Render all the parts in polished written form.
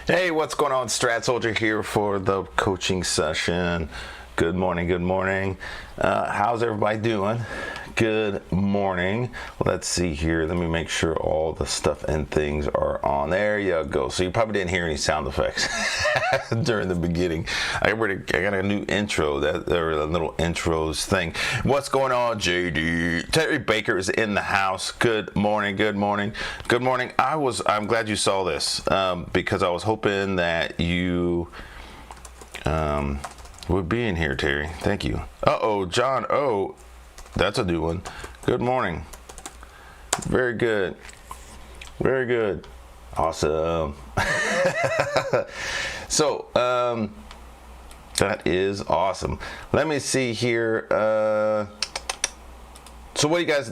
Hey, what's going on? Strat Soldier here for the coaching session. Good morning, good morning. How's everybody doing? Good morning. Let's see here. Let me make sure all the stuff and things are on. There you go. So you probably didn't hear any sound effects during the beginning. I got a new intro, or a little intros thing. What's going on, JD? Terry Baker is in the house. Good morning, good morning, good morning. I'm glad you saw this because I was hoping that you would be in here, Terry. Thank you. Uh-oh, John O. That's a new one. Good morning. Very good. Very good. Awesome. So, that is awesome. Let me see here. So what do you guys,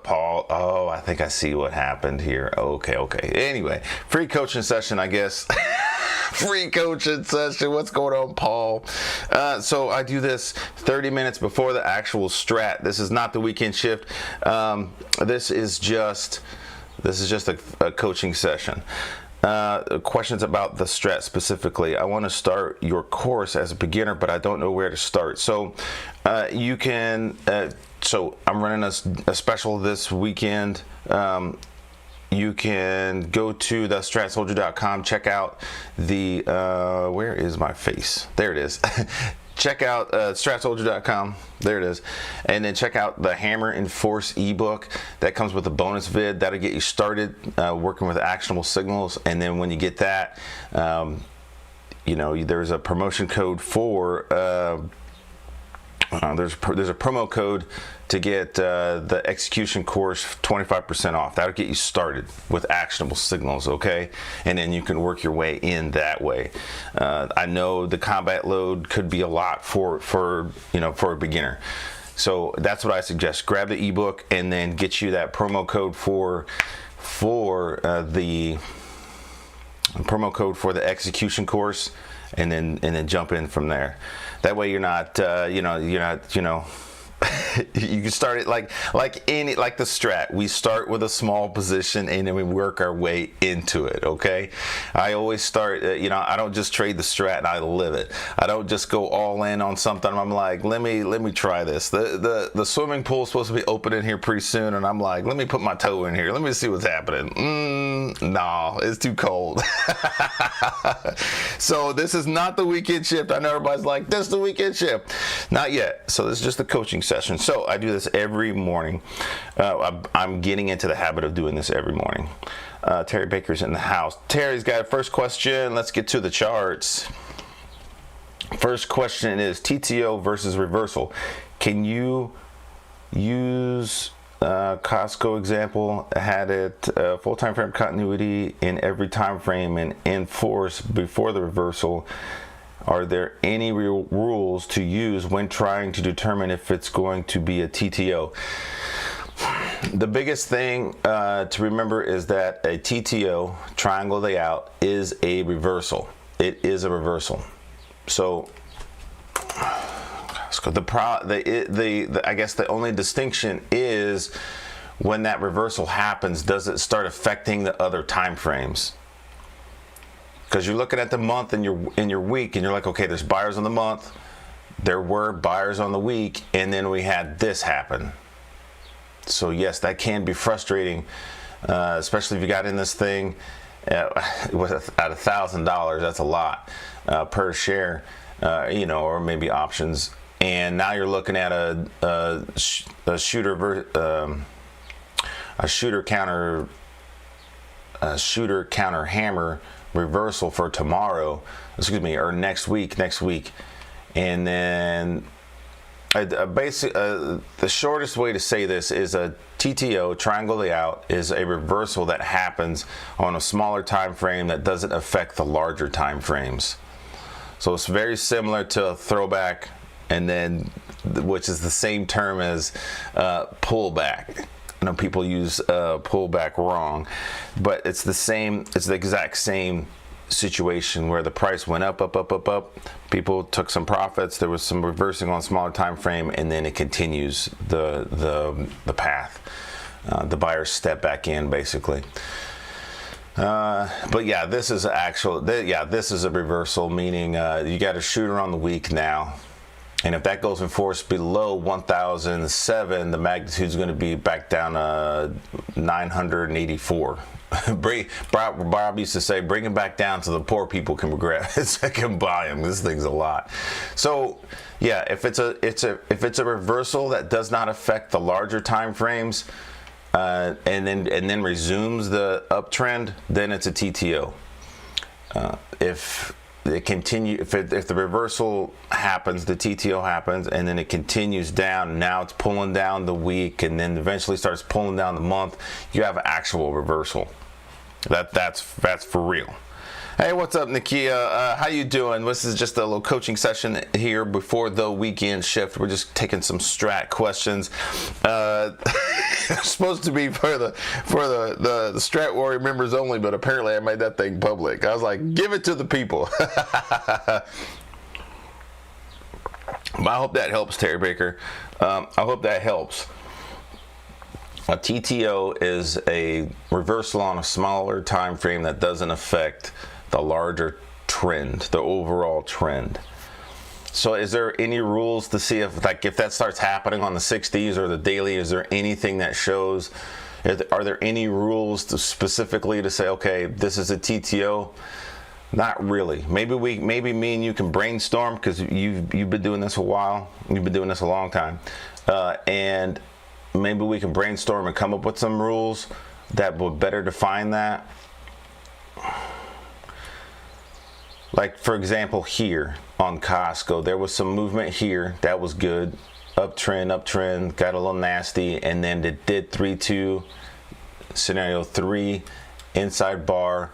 Paul, oh, I think I see what happened here. Okay. Anyway, free coaching session, I guess. Free coaching session. What's going on, Paul? So I do this 30 minutes before the actual strat. This is not the weekend shift. This is just a coaching session. Questions about the strat specifically. I want to start your course as a beginner, but I don't know where to start. So you can. So I'm running a special this weekend. You can go to the stratsoldier.com, check out the, where is my face? There it is. Check out stratsoldier.com, there it is. And then check out the Hammer and Force ebook. That comes with a bonus vid. That'll get you started working with actionable signals. And then when you get that, there's a promotion code for, there's a promo code to get the execution course 25% off. That'll get you started with actionable signals, okay? And then you can work your way in that way. I know the combat load could be a lot for a beginner. So that's what I suggest. Grab the ebook and then get you that promo code for the execution course, and then jump in from there. That way you're not you can start it like the strat. We start with a small position and then we work our way into it, okay? I always start, I don't just trade the strat, I live it. I don't just go all in on something. I'm like, let me try this. The swimming pool is supposed to be opening here pretty soon, and I'm like, let me put my toe in here. Let me see what's happening. No, it's too cold. So this is not the weekend shift. I know everybody's like, this is the weekend shift. Not yet. So this is just the coaching session. So I do this every morning. I'm getting into the habit of doing this every morning. Terry Baker's in the house. Terry's got a first question. Let's get to the charts. First question is TTO versus reversal. Can you use Costco example? Had it full time frame continuity in every time frame and enforce before the reversal. Are there any real rules to use when trying to determine if it's going to be a TTO? The biggest thing to remember is that a TTO, triangle layout, is a reversal. It is a reversal. So I guess the only distinction is when that reversal happens, does it start affecting the other time frames? Because you're looking at the month and your week, and you're like, okay, there's buyers on the month, there were buyers on the week, and then we had this happen. So yes, that can be frustrating, especially if you got in this thing at $1,000. That's a lot per share, or maybe options. And now you're looking at a shooter counter hammer reversal for tomorrow, or next week, and then the shortest way to say this is a TTO, triangle layout, is a reversal that happens on a smaller time frame that doesn't affect the larger time frames. So it's very similar to a throwback, and then which is the same term as pullback. I know people use pullback wrong, but it's the exact same situation where the price went up. People took some profits. There was some reversing on a smaller time frame, and then it continues the path. The buyers step back in, basically. But yeah, this is this is a reversal, meaning you got a shooter on the week now. And if that goes in force below 1007, the magnitude is going to be back down 984. Bob used to say, bring it back down so the poor people can can buy them. This thing's a lot. So yeah, if it's a reversal that does not affect the larger time frames, and then resumes the uptrend, then it's a TTO. If the reversal happens, the TTO happens, and then it continues down. Now it's pulling down the week, and then eventually starts pulling down the month. You have an actual reversal. That's for real. Hey, what's up, Nakia? How you doing? This is just a little coaching session here before the weekend shift. We're just taking some Strat questions. It's supposed to be for the Strat Warrior members only, but apparently I made that thing public. I was like, give it to the people. But I hope that helps, Terry Baker. I hope that helps. A TTO is a reversal on a smaller time frame that doesn't affect the larger trend, the overall trend. So is there any rules to see if that starts happening on the 60s or the daily? Is there anything that shows? Are there any rules specifically to say, okay, this is a TTO? Not really. Maybe me and you can brainstorm, because you've been doing this a while. You've been doing this a long time, and maybe we can brainstorm and come up with some rules that would better define that. Like, for example, here on Costco, there was some movement here. That was good. Uptrend, got a little nasty, and then it did 3-2, scenario 3, inside bar,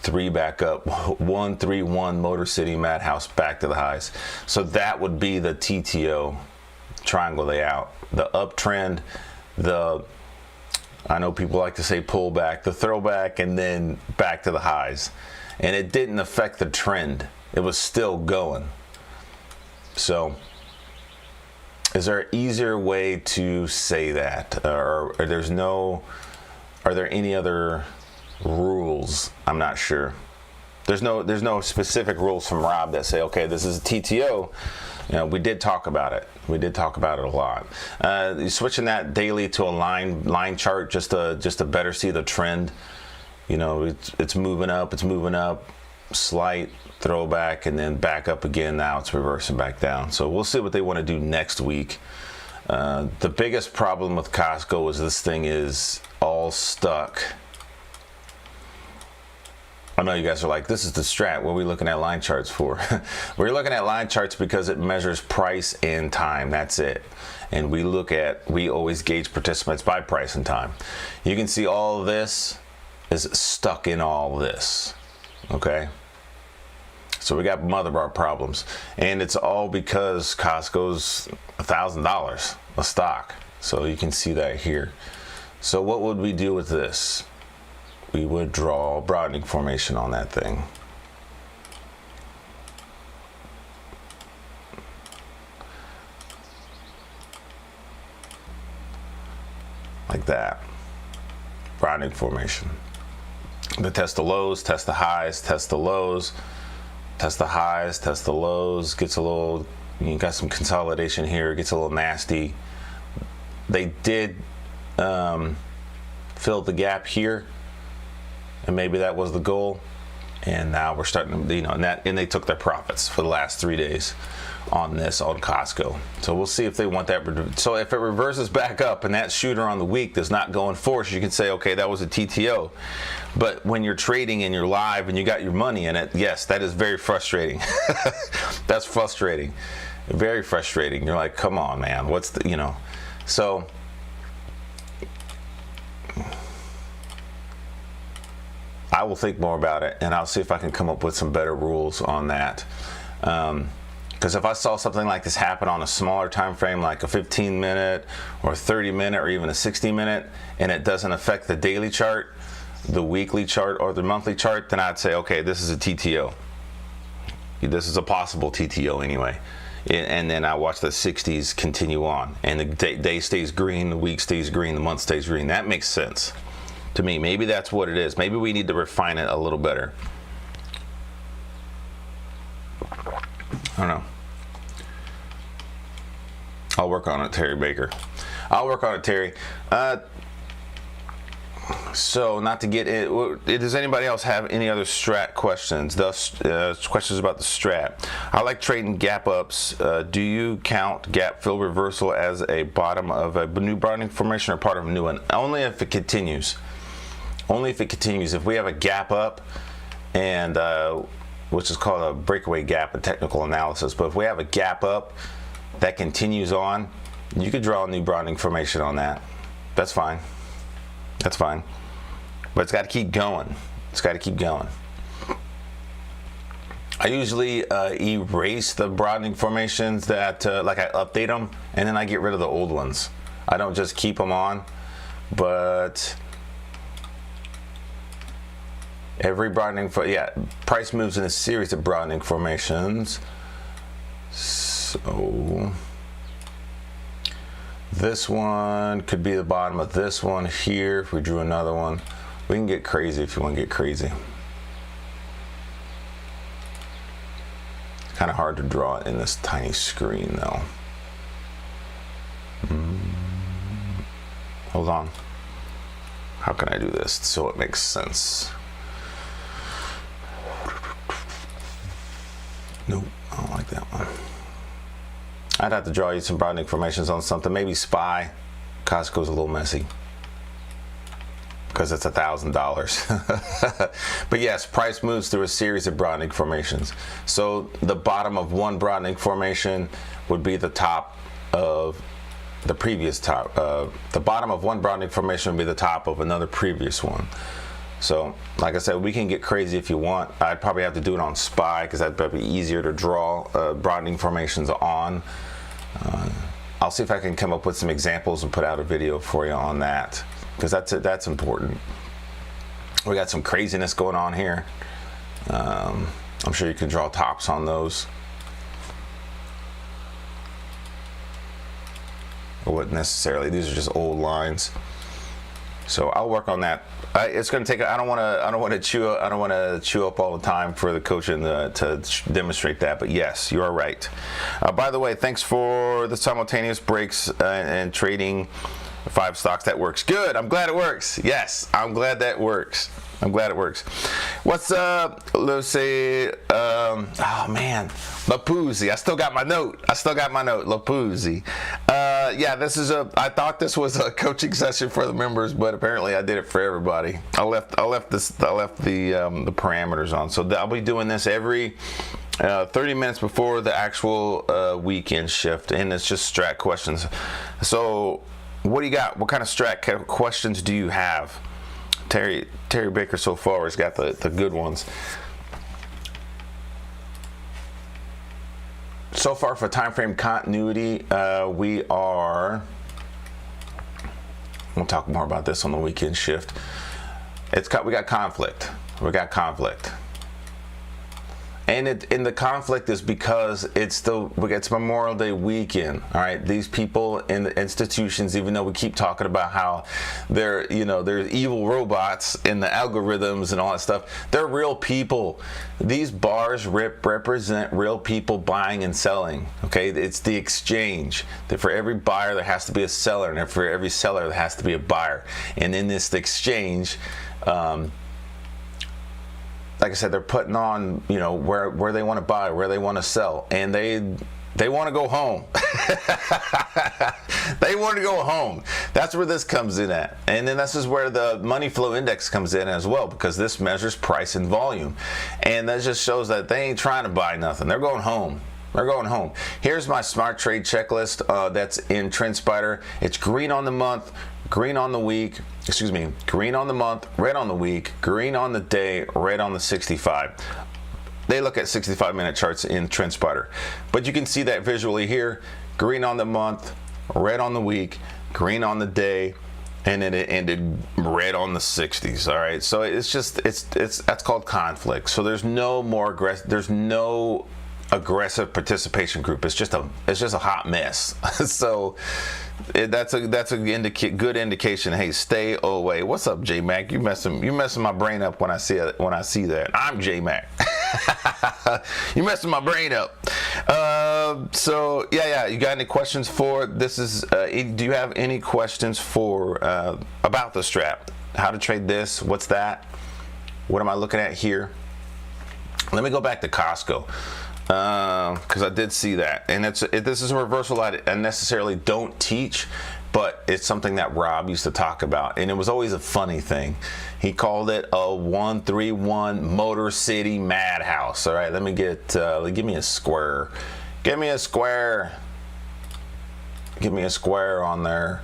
3 back up, 1-3-1, Motor City Madhouse back to the highs. So that would be the TTO triangle layout. The uptrend, I know people like to say pullback, the throwback, and then back to the highs. And it didn't affect the trend. It was still going. So is there an easier way to say that? Or are there any other rules? I'm not sure. There's no specific rules from Rob that say, okay, this is a TTO. You know, we did talk about it. We did talk about it a lot. Switching that daily to a line chart just to better see the trend. You know, it's moving up, slight throwback, and then back up again. Now it's reversing back down. So we'll see what they want to do next week. The biggest problem with Costco is this thing is all stuck. I know you guys are like, this is the Strat. What are we looking at line charts for? We're looking at line charts because it measures price and time. That's it. And we always gauge participants by price and time. You can see all of this is stuck in all this. Okay? So we got mother bar problems. And it's all because Costco's $1,000 a stock. So you can see that here. So what would we do with this? We would draw a broadening formation on that thing. Like that. Broadening formation. To test the lows, test the highs, test the lows, test the highs, test the lows. Gets a little, you got some consolidation here, gets a little nasty. They did fill the gap here, and maybe that was the goal. And now we're starting to, and they took their profits for the last 3 days on Costco. So we'll see if they want that. So if it reverses back up and that shooter on the week does not go in force, you can say, okay, that was a TTO. But when you're trading and you're live and you got your money in it, yes, that is very frustrating. That's frustrating. Very frustrating. You're like, come on, man. What's the, so I will think more about it, and I'll see if I can come up with some better rules on that. Because if I saw something like this happen on a smaller time frame, like a 15-minute or 30-minute or even a 60-minute, and it doesn't affect the daily chart, the weekly chart, or the monthly chart, then I'd say, okay, this is a TTO. This is a possible TTO anyway. And then I watch the 60s continue on, and the day stays green, the week stays green, the month stays green. That makes sense. to me. Maybe that's what it is. Maybe we need to refine it a little better. I don't know. I'll work on it, Terry Baker. I'll work on it, Terry. So, not to get in, does anybody else have any other strat questions? Questions about the strat. I like trading gap ups. Do you count gap fill reversal as a bottom of a new broadening formation or part of a new one? Only if it continues. Only if it continues. If we have a gap up, and which is called a breakaway gap in technical analysis, but if we have a gap up that continues on, you could draw a new broadening formation on that. That's fine. That's fine. But it's got to keep going. It's got to keep going. I usually erase the broadening formations that, like I update them, and then I get rid of the old ones. I don't just keep them on, but every broadening, price moves in a series of broadening formations. So this one could be the bottom of this one here. If we drew another one, we can get crazy if you want to get crazy. It's kind of hard to draw it in this tiny screen though. Hold on. How can I do this so it makes sense? Nope, I don't like that one. I'd have to draw you some broadening formations on something. Maybe SPY. Costco's a little messy because it's $1,000. But yes, price moves through a series of broadening formations. So the bottom of one broadening formation would be the top of the previous top. The bottom of one broadening formation would be the top of another previous one. So, like I said, we can get crazy if you want. I'd probably have to do it on SPY because that'd probably be easier to draw broadening formations on. I'll see if I can come up with some examples and put out a video for you on that, because that's important. We got some craziness going on here. I'm sure you can draw tops on those. Or what necessarily? These are just old lines. So I'll work on that. It's going to take. I don't want to chew up all the time for the coaching to demonstrate that. But yes, you are right. By the way, thanks for the simultaneous breaks and trading 5 stocks. That works. Good. I'm glad it works. Yes, I'm glad that works. I'm glad it works. What's up, Lucy? Oh man, Lapuzzi. I still got my note. Lapuzzi. Yeah, this is I thought this was a coaching session for the members, but apparently I did it for everybody. I left the parameters on, so I'll be doing this every 30 minutes before the actual weekend shift, and it's just strat questions. So, what do you got? What kind of strat questions do you have? Terry Baker so far has got the good ones. So far for time frame continuity, we are. We'll talk more about this on the weekend shift. We got conflict. And the conflict is because it's Memorial Day weekend. All right, these people in the institutions, even though we keep talking about how there's evil robots in the algorithms and all that stuff, they're real people. These bars represent real people buying and selling. Okay, it's the exchange. That for every buyer there has to be a seller, and for every seller there has to be a buyer. And in this exchange, like I said, they're putting on, where they want to buy, where they want to sell, and they want to go home. They want to go home. That's where this comes in at. And then this is where the money flow index comes in as well, because this measures price and volume. And that just shows that they ain't trying to buy nothing. They're going home. Here's my smart trade checklist that's in TrendSpider. It's green on the month, green on the week, green on the month, red on the week, green on the day, red on the 65. They look at 65-minute charts in TrendSpider. But you can see that visually here, green on the month, red on the week, green on the day, and then it ended red on the 60s. All right, so that's called conflict. So there's no more aggressive participation group. It's just a hot mess. So That's a good indication. Hey, stay away. What's up, J Mac? You messing my brain up when I see that. I'm J Mac. You messing my brain up. So yeah. You got any questions for this? Do you have any questions for about the Strat? How to trade this? What's that? What am I looking at here? Let me go back to Costco. Because I did see that, and this is a reversal I necessarily don't teach, but it's something that Rob used to talk about, and it was always a funny thing. He called it a 131 Motor City Madhouse. All right, let me give me a square. Give me a square. Give me a square on there.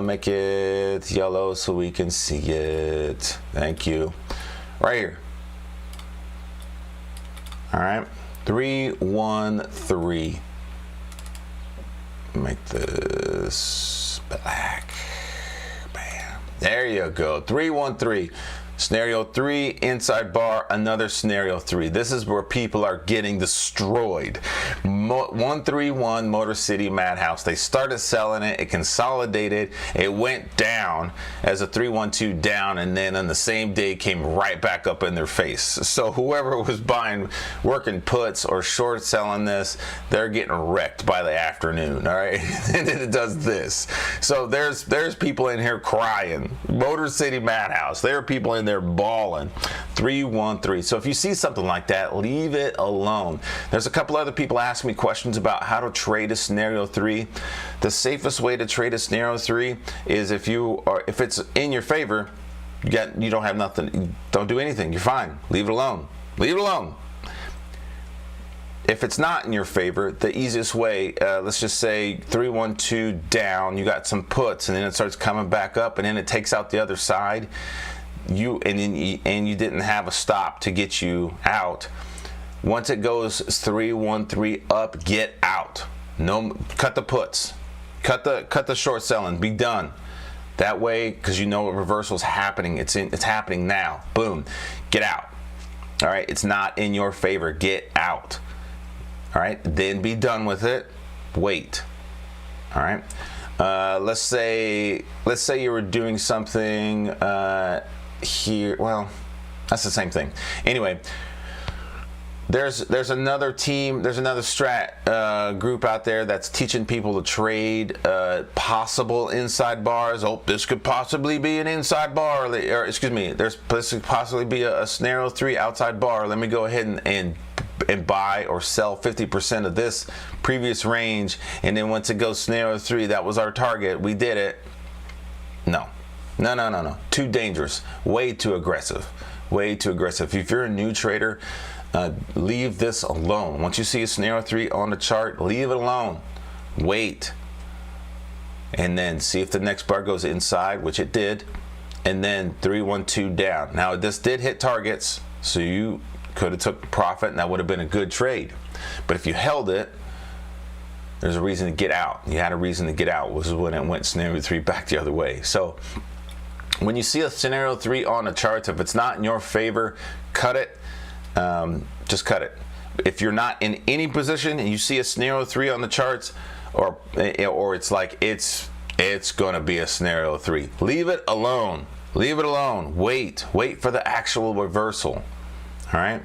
Make it yellow so we can see it. Thank you. Right here. All right. 313. Make this black. Bam. There you go. 313. Scenario 3, inside bar, another scenario 3. This is where people are getting destroyed. 131 Motor City Madhouse. They started selling it. It consolidated. It went down as a 312 down, and then on the same day came right back up in their face. So whoever was buying, working puts or short selling this, they're getting wrecked by the afternoon. All right, and then it does this. So there's people in here crying. Motor City Madhouse. There are people in there balling. 313. So if you see something like that, leave it alone. There's a couple other people asking me questions about how to trade a scenario 3. The safest way to trade a scenario 3 is if it's in your favor, you don't have nothing. Don't do anything. You're fine. Leave it alone. Leave it alone. If it's not in your favor, the easiest way, let's just say 312 down, you got some puts, and then it starts coming back up, and then it takes out the other side. You didn't have a stop to get you out. Once it goes 313 up, get out. No, cut the puts, cut the short selling. Be done. That way, because you know a reversal is happening. It's happening now. Boom, get out. All right, it's not in your favor. Get out. All right, then be done with it. Wait. All right. Let's say you were doing something here. Well, that's the same thing. Anyway, there's another team, there's another Strat group out there that's teaching people to trade possible inside bars. Oh, this could possibly be an inside bar, or excuse me, this could possibly be a scenario 3 outside bar. Let me go ahead and buy or sell 50% of this previous range, and then once it goes scenario 3, that was our target, we did it. No. Too dangerous. Way too aggressive. If you're a new trader, leave this alone. Once you see a scenario 3 on the chart, leave it alone. Wait, and then see if the next bar goes inside, which it did, and then 312 down. Now this did hit targets, so you could have took profit, and that would have been a good trade. But if you held it, there's a reason to get out. You had a reason to get out. This is when it went scenario 3 back the other way. So when you see a scenario 3 on the charts, if it's not in your favor, cut it. Just cut it. If you're not in any position and you see a scenario 3 on the charts, or it's like it's going to be a scenario 3, leave it alone. Leave it alone. Wait for the actual reversal. All right.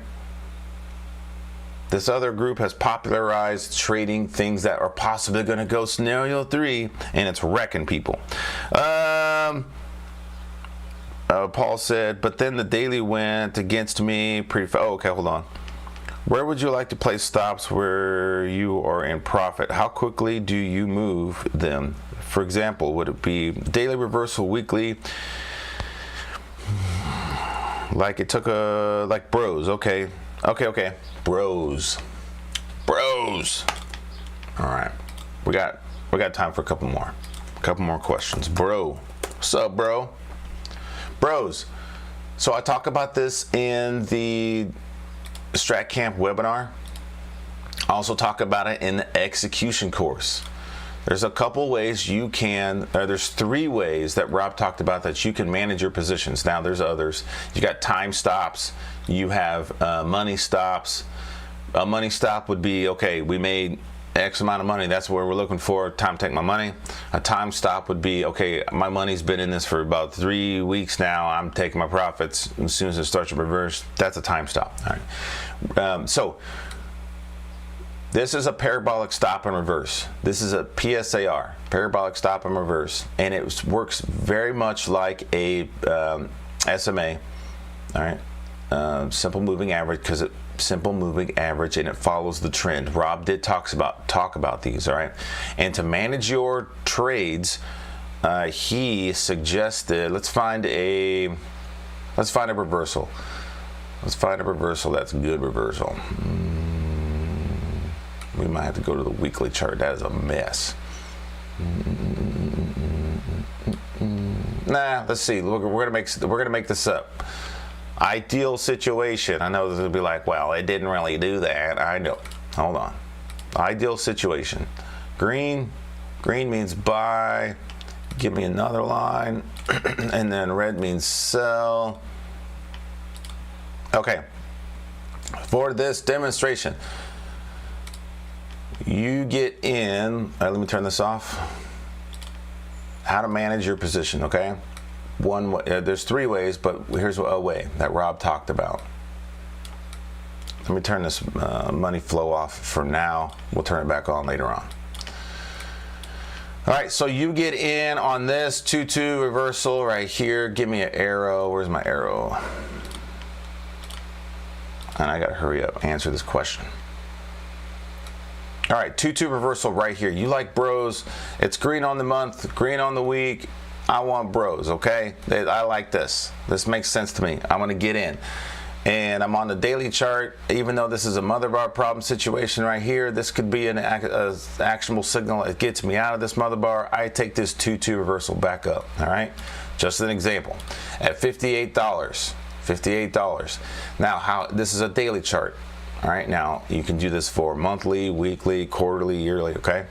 This other group has popularized trading things that are possibly going to go scenario 3, and it's wrecking people. Paul said, but then the daily went against me. Okay, hold on. Where would you like to place stops where you are in profit? How quickly do you move them? For example, would it be daily reversal, weekly? Like it took like bros. Okay. Bros. All right. We got time for a couple more questions. Bro. What's up, bro? Bros. So I talk about this in the Strat Camp webinar. I also talk about it in the execution course. There's a couple ways you can, there's 3 ways that Rob talked about that you can manage your positions. Now there's others. You got time stops. You have money stops. A money stop would be, okay, we made X amount of money, that's where we're looking for. Time to take my money. A time stop would be, okay, my money's been in this for about 3 weeks now. I'm taking my profits. As soon as it starts to reverse, that's a time stop. All right. So this is a parabolic stop and reverse. This is a PSAR, parabolic stop and reverse, and it works very much like a SMA. All right. Simple moving average, because simple moving average, and it follows the trend. Rob did talk about these. All right, and to manage your trades, he suggested let's find a reversal. Let's find a reversal that's a good reversal. We might have to go to the weekly chart. That is a mess. Nah, let's see. We're gonna make this up. Ideal situation. I know this will be like, well, it didn't really do that. I know. Hold on. Ideal situation. Green means buy. Give me another line. And then red means sell. Okay. For this demonstration, you get in. All right, let me turn this off. How to manage your position, okay? One way, there's 3 ways, but here's a way that Rob talked about. Let me turn this money flow off for now. We'll turn it back on later on. All right, so you get in on this 2-2 reversal right here. Give me an arrow. Where's my arrow? And I got to hurry up, answer this question. All right, 2-2 reversal right here. You like bros. It's green on the month, green on the week. I want bros, okay? I like this. This makes sense to me. I'm going to get in. And I'm on the daily chart. Even though this is a mother bar problem situation right here, this could be an actionable signal that gets me out of this mother bar. I take this 2-2 reversal back up, all right? Just an example. At $58. Now, this is a daily chart, all right? Now, you can do this for monthly, weekly, quarterly, yearly, okay?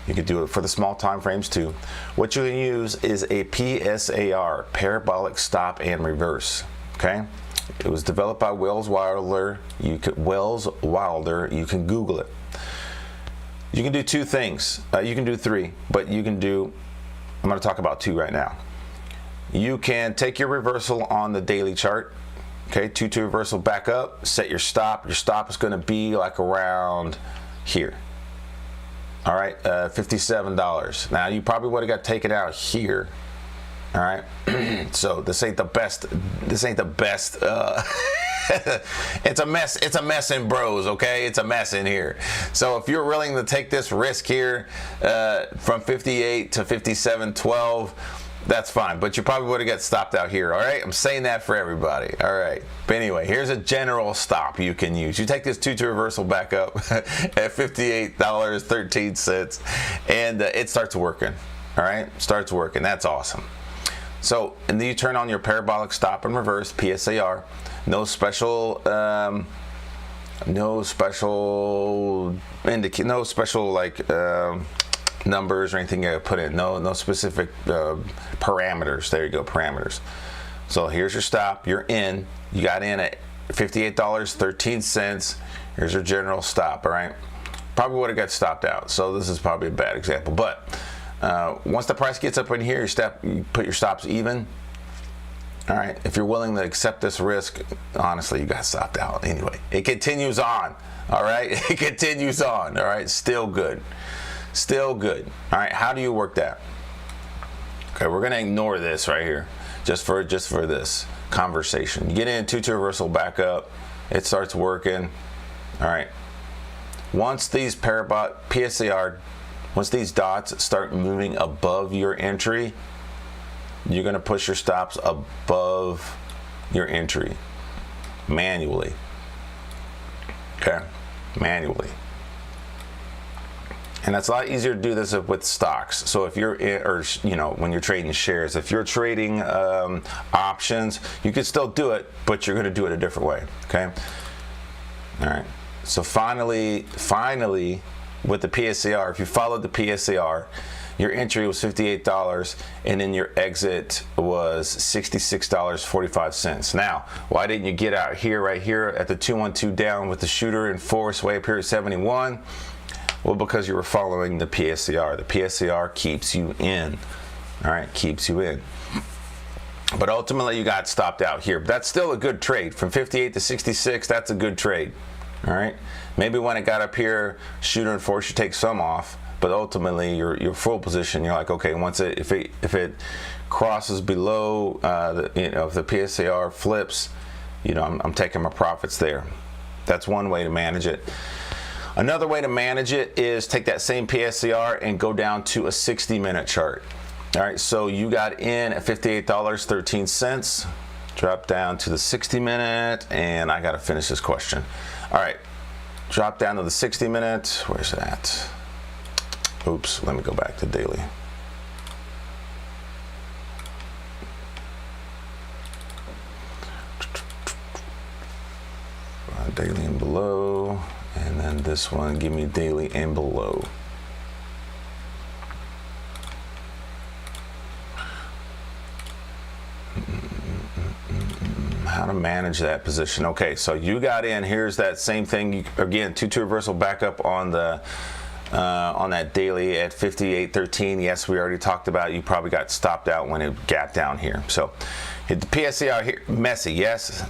You can do it for the small time frames too. What you can use is a PSAR, parabolic stop and reverse. Okay, it was developed by Wells Wilder. You can Google it. You can do 2 things. You can do 3, but you can do. I'm going to talk about 2 right now. You can take your reversal on the daily chart. Okay, 2-2 reversal back up. Set your stop. Your stop is going to be like around here. All right, $57. Now you probably would have got taken out here. All right, so this ain't the best. It's a mess. It's a mess in bros. Okay, it's a mess in here. So if you're willing to take this risk here, from 58 to 57.12. That's fine, but you probably would have got stopped out here, all right? I'm saying that for everybody, all right? But anyway, here's a general stop you can use. You take this 2-2 reversal back up at $58.13, and it starts working, all right? Starts working. That's awesome. So, and then you turn on your parabolic stop and reverse, PSAR. No special numbers or anything you put in. No specific parameters. There you go, parameters. So here's your stop. You're in. You got in at $58.13. Here's your general stop. All right. Probably would have got stopped out. So this is probably a bad example. But once the price gets up in here, you put your stops even. All right. If you're willing to accept this risk, honestly, you got stopped out. Anyway, it continues on. All right. It continues on. All right. Still good. Still good. All right, how do you work that? Okay, we're gonna ignore this right here, just for this conversation. You get in 2-2 reversal back up, it starts working. All right. Once these PSAR, once these dots start moving above your entry, you're gonna push your stops above your entry manually. Okay, manually. And it's a lot easier to do this with stocks. So if you're when you're trading shares, if you're trading options, you can still do it, but you're going to do it a different way. Okay. All right. So finally, with the PSAR, if you followed the PSAR, your entry was $58, and then your exit was $66.45. Now, why didn't you get out here, right here, at the 212 down with the shooter in force way up here at 71? Well, because you were following the PSCR. The PSCR keeps you in. All right, keeps you in. But ultimately, you got stopped out here. But that's still a good trade. From 58 to 66, that's a good trade. All right. Maybe when it got up here, shooter and force you take some off. But ultimately, your full position, you're like, okay, once if it crosses below, if the PSCR flips, I'm taking my profits there. That's one way to manage it. Another way to manage it is take that same PSCR and go down to a 60-minute chart. All right, so you got in at $58.13, drop down to the 60-minute, and I got to finish this question. All right, drop down to the 60-minute. Where's that? Oops, let me go back to daily. Daily and below, and then this one, give me daily and below. How to manage that position. Okay, so you got in. Here's that same thing again. 2-2 reversal back up on the on that daily at 58.13. Yes, we already talked about it. You probably got stopped out when it gapped down here. So hit the PSC out here. Messy. Yes.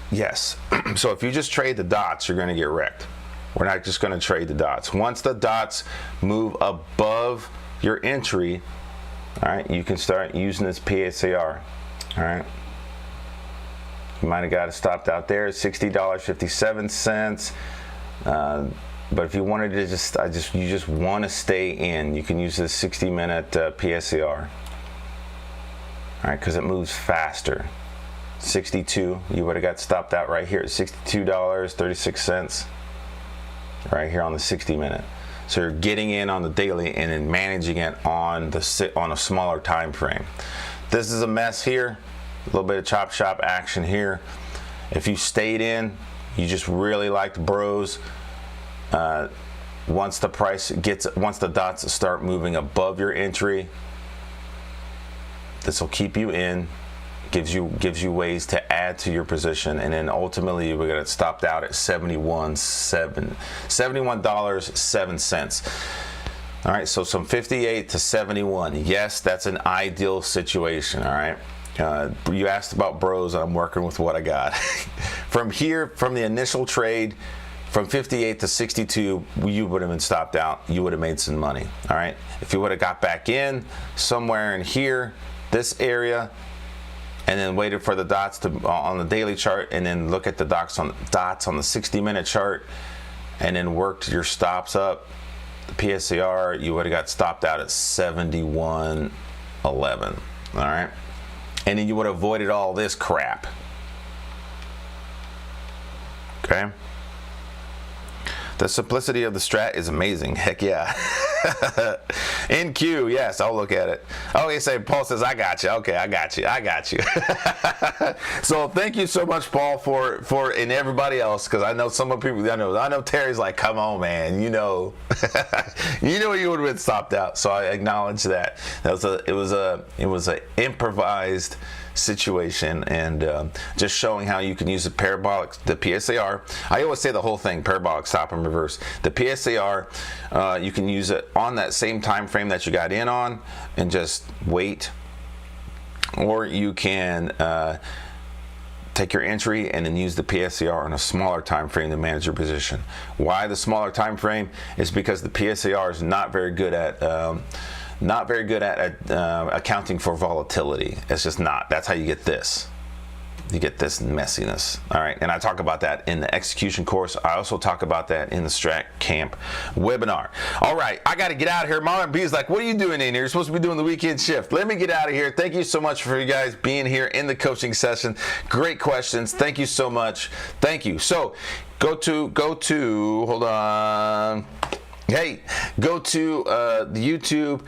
So if you just trade the dots, you're going to get wrecked. We're not just going to trade the dots. Once the dots move above your entry, all right, you can start using this PSCR. All right. You might have got it stopped out there at $60.57. But if you wanted to you just want to stay in, you can use this 60-minute PSCR. All right, because it moves faster. 62, you would have got stopped out right here at $62.36, right here on the 60-minute. So you're getting in on the daily and then managing it on a smaller time frame. This is a mess here. A little bit of chop shop action here. If you stayed in, you just really liked bros. Once the dots start moving above your entry, this will keep you in, gives you ways to add to your position, and then ultimately we're gonna stopped out at $71.07. All right, so from 58 to 71. Yes, that's an ideal situation. All right. You asked about bros, and I'm working with what I got. From here, from the initial trade, from 58 to 62, you would have been stopped out. You would have made some money. All right. If you would have got back in somewhere in here, this area, and then waited for the dots to on the daily chart, and then look at the dots on the 60-minute chart, and then worked your stops up, the PSCR, you would have got stopped out at 71.11. All right. And then you would have avoided all this crap. Okay? The simplicity of the strat is amazing. Heck yeah. In queue, yes, I'll look at it. Oh, you say, Paul says, I got you. Okay, I got you. So thank you so much, Paul, for and everybody else, because I know some of the people, I know Terry's like, come on, man, you would have been stopped out. So I acknowledge that. It was a improvised situation, and just showing how you can use the PSCR. I always say the whole thing, parabolic stop and reverse. The PSCR, you can use it on that same time frame that you got in on and just wait, or you can take your entry and then use the PSCR on a smaller time frame to manage your position. Why the smaller time frame? Is because the PSCR is not very good at accounting for volatility. It's just not. That's how you get this. You get this messiness. All right, and I talk about that in the execution course. I also talk about that in the Strat Camp webinar. All right, I got to get out of here. Mama B is like, what are you doing in here? You're supposed to be doing the weekend shift. Let me get out of here. Thank you so much for you guys being here in the coaching session. Great questions. Thank you so much. Thank you. So go to hold on. Hey, go to the YouTube.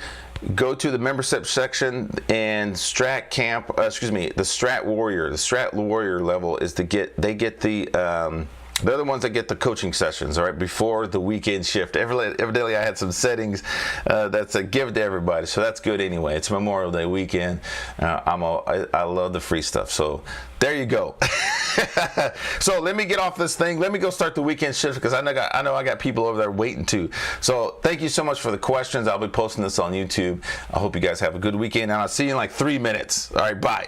Go to the membership section, and Strat Camp, the Strat Warrior. The Strat Warrior level is they're the ones that get the coaching sessions, all right, before the weekend shift. Evidently, I had some settings that's a give to everybody, so that's good anyway. It's Memorial Day weekend. I love the free stuff, so there you go. So let me get off this thing. Let me go start the weekend shift because I know I got people over there waiting too. So thank you so much for the questions. I'll be posting this on YouTube. I hope you guys have a good weekend, and I'll see you in like 3 minutes. All right, bye.